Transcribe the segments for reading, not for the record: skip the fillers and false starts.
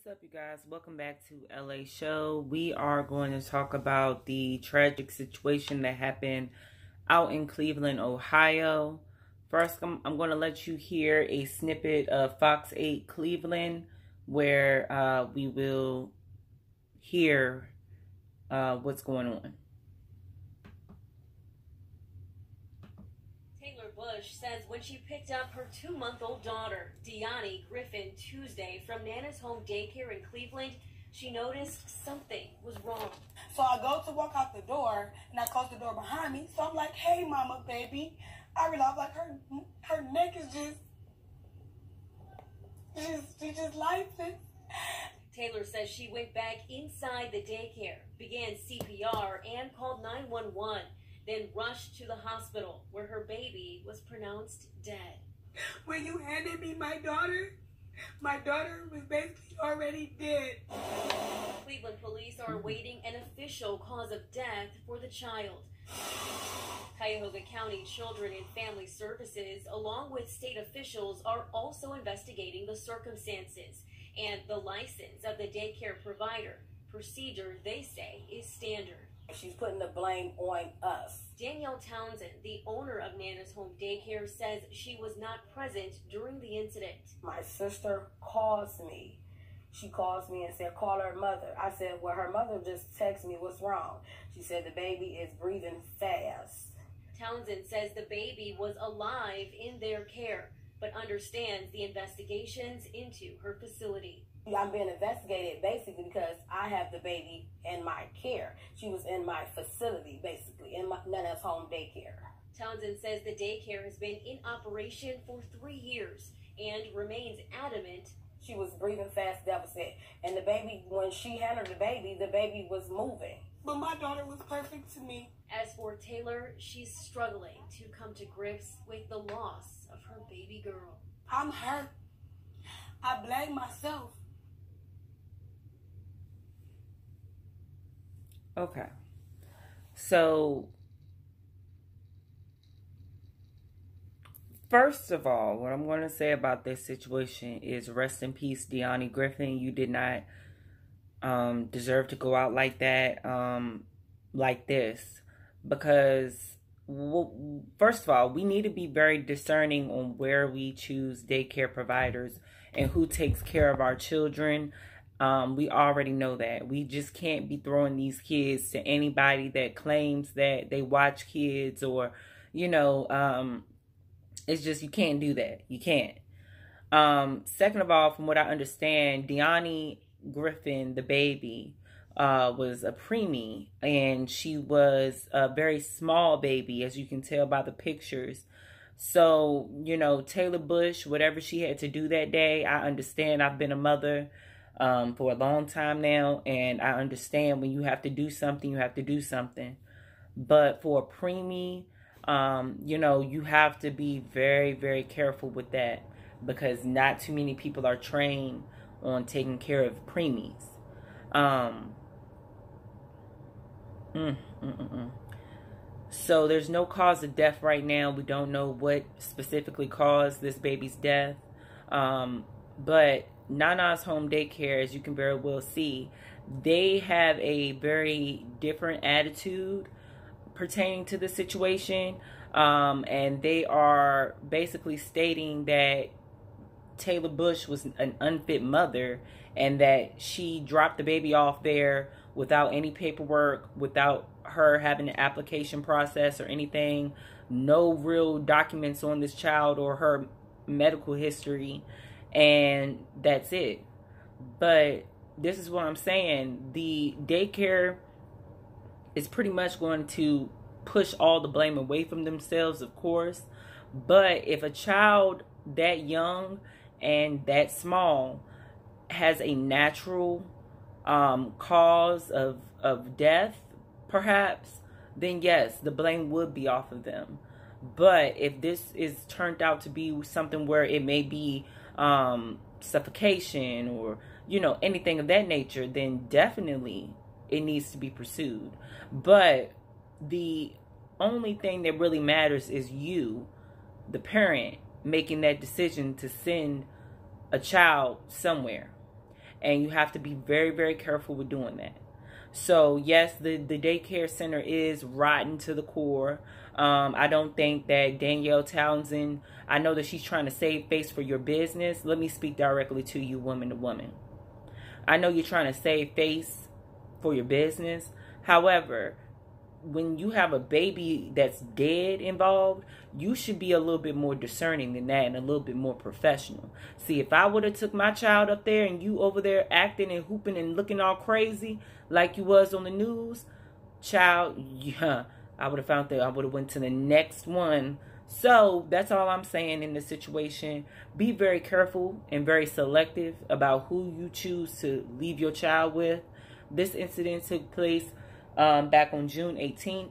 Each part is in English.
What's up, you guys? Welcome back to LA Show. We are going to talk about the tragic situation that happened out in Cleveland, Ohio. First, I'm going to let you hear a snippet of Fox 8 Cleveland where we will hear what's going on. Bush says when she picked up her 2-month-old daughter, Deani Griffin, Tuesday from Nana's home daycare in Cleveland, she noticed something was wrong. So I go to walk out the door, and I close the door behind me. So I'm like, hey, mama, baby. I realize, like, her neck is just lifeless. Taylor says she went back inside the daycare, began CPR, and called 911. Then rushed to the hospital where her baby was pronounced dead. When you handed me my daughter was basically already dead. Cleveland police are awaiting an official cause of death for the child. Cuyahoga County Children and Family Services, along with state officials, are also investigating the circumstances and the license of the daycare provider. Procedure, they say, is standard. She's putting the blame on us. Danielle Townsend, the owner of Nana's home daycare, says she was not present during the incident. My sister calls me. She calls me and said, call her mother. I said, well, her mother just texted me, what's wrong? She said the baby is breathing fast. Townsend says the baby was alive in their care, but understands the investigations into her facility. I'm being investigated basically because I have the baby in my care. She was in my facility, basically, in my Nana's home daycare. Townsend says the daycare has been in operation for 3 years and remains adamant. She was breathing fast, deficit. And the baby, when she handled the baby was moving. But my daughter was perfect to me. As for Taylor, she's struggling to come to grips with the loss of her baby girl. I'm hurt. I blame myself. Okay, so first of all, what I'm going to say about this situation is rest in peace, Deani Griffin. You did not deserve to go out like that, like this, because first of all, we need to be very discerning on where we choose daycare providers and who takes care of our children. We already know that. We just can't be throwing these kids to anybody that claims that they watch kids or, you know, it's just, you can't do that. You can't. Second of all, from what I understand, Deani Griffin, the baby, was a preemie, and she was a very small baby, as you can tell by the pictures. So, you know, Taylor Bush, whatever she had to do that day, I understand. I've been a mother for a long time now, and I understand when you have to do something, you have to do something. But for a preemie, you know, you have to be very, very careful with that, because not too many people are trained on taking care of preemies. So there's no cause of death right now. We don't know what specifically caused this baby's death. But Nana's home daycare, as you can very well see, they have a very different attitude pertaining to the situation. And they are basically stating that Taylor Bush was an unfit mother and that she dropped the baby off there without any paperwork, without her having an application process or anything, no real documents on this child or her medical history, and that's it. But this is what I'm saying. The daycare is pretty much going to push all the blame away from themselves, of course. But if a child that young and that small has a natural cause of death, perhaps, then yes, the blame would be off of them. But if this is turned out to be something where it may be suffocation or, you know, anything of that nature, then definitely it needs to be pursued. But the only thing that really matters is you, the parent, making that decision to send a child somewhere. and you have to be very, very careful with doing that. So yes, the daycare center is rotten to the core. I don't think that Danielle Townsend, I know that she's trying to save face for your business. Let me speak directly to you, woman to woman. I know you're trying to save face for your business. However, when you have a baby that's dead involved, you should be a little bit more discerning than that and a little bit more professional. See, if I would have took my child up there and you over there acting and hooping and looking all crazy like you was on the news, child, yeah, I would have found that I would have went to the next one. So that's all I'm saying in this situation. Be very careful and very selective about who you choose to leave your child with. This incident took place back on June 18th.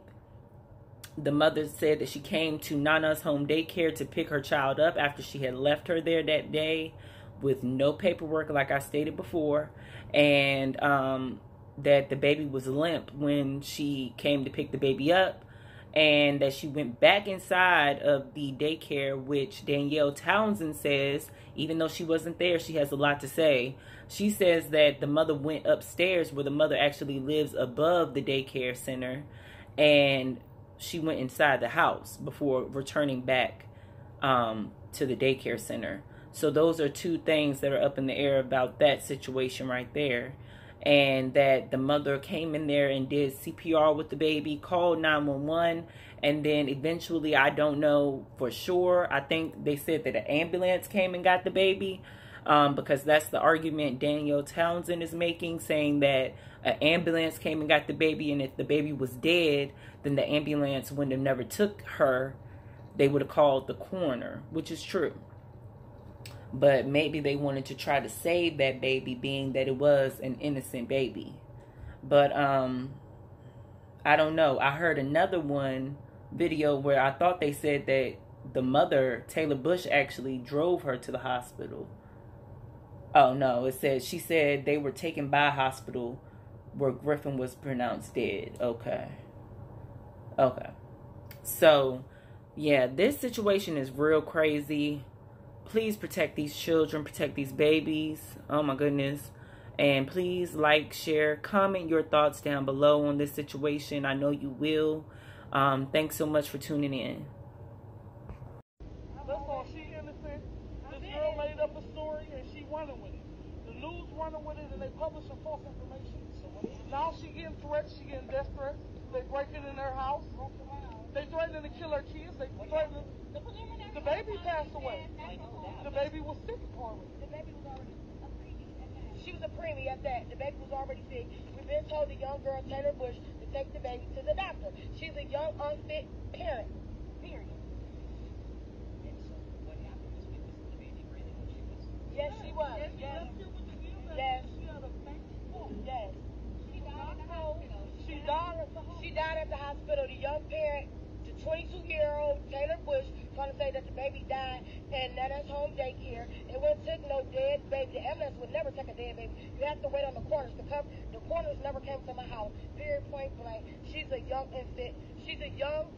The mother said that she came to Nana's home daycare to pick her child up after she had left her there that day with no paperwork, like I stated before, and that the baby was limp when she came to pick the baby up, and that she went back inside of the daycare, which Danielle Townsend says, even though she wasn't there, she has a lot to say. She says that the mother went upstairs where the mother actually lives above the daycare center, and she went inside the house before returning back to the daycare center. So those are two things that are up in the air about that situation right there. And that the mother came in there and did CPR with the baby, called 911, and then eventually, I don't know for sure, I think they said that an ambulance came and got the baby, because that's the argument Danielle Townsend is making, saying that an ambulance came and got the baby, and if the baby was dead, then the ambulance wouldn't have never took her. They would have called the coroner, which is true. But maybe they wanted to try to save that baby, being that it was an innocent baby. But I don't know. I heard another video where I thought they said that the mother, Taylor Bush, actually drove her to the hospital. Oh no, it said she said they were taken by a hospital where Griffin was pronounced dead. Okay. So yeah, this situation is real crazy. Please protect these children, protect these babies. Oh my goodness. And please like, share, comment your thoughts down below on this situation. I know you will. Thanks so much for tuning in. That's all. She innocent. This girl made up a story and she running with it. The news running with it and they publishing false information. Now she getting threats. She getting death threats. They breaking in her house. They threatening to kill her kids. They threatening. The baby passed away. The baby was sick for me. The baby was already a preemie at that. She was a preemie at that. The baby was already sick. We've been told the young girl, Taylor Bush, to take the baby to the doctor. She's a young, unfit parent. Period. And so what happened was witnessing the baby breathing when she was... Yes, she was. Yes. Yes. Yes. She died at the hospital. She died at the hospital. The young parent, the 22-year-old Taylor Bush, trying to say that the baby died in Nana's home daycare. It wouldn't take no dead baby. The ambulance would never take a dead baby. You have to wait on the corners to come. The corners never came to my house. Period, point blank. She's a young unfit. She's a young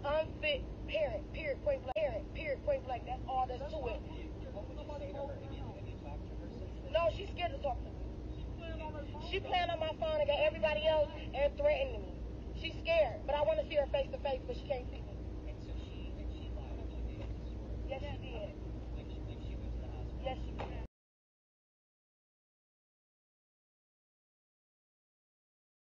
unfit parent. Period, point blank. Parent. Period, point blank. That's all there's to it. What would you say to her? Have you talked to her since then? No, she's scared to talk to me. She playing on my phone and got everybody else and threatening me. She's scared, but I want to see her face to face, but she can't see me. And so she lied. She made up the story. Yes, she did.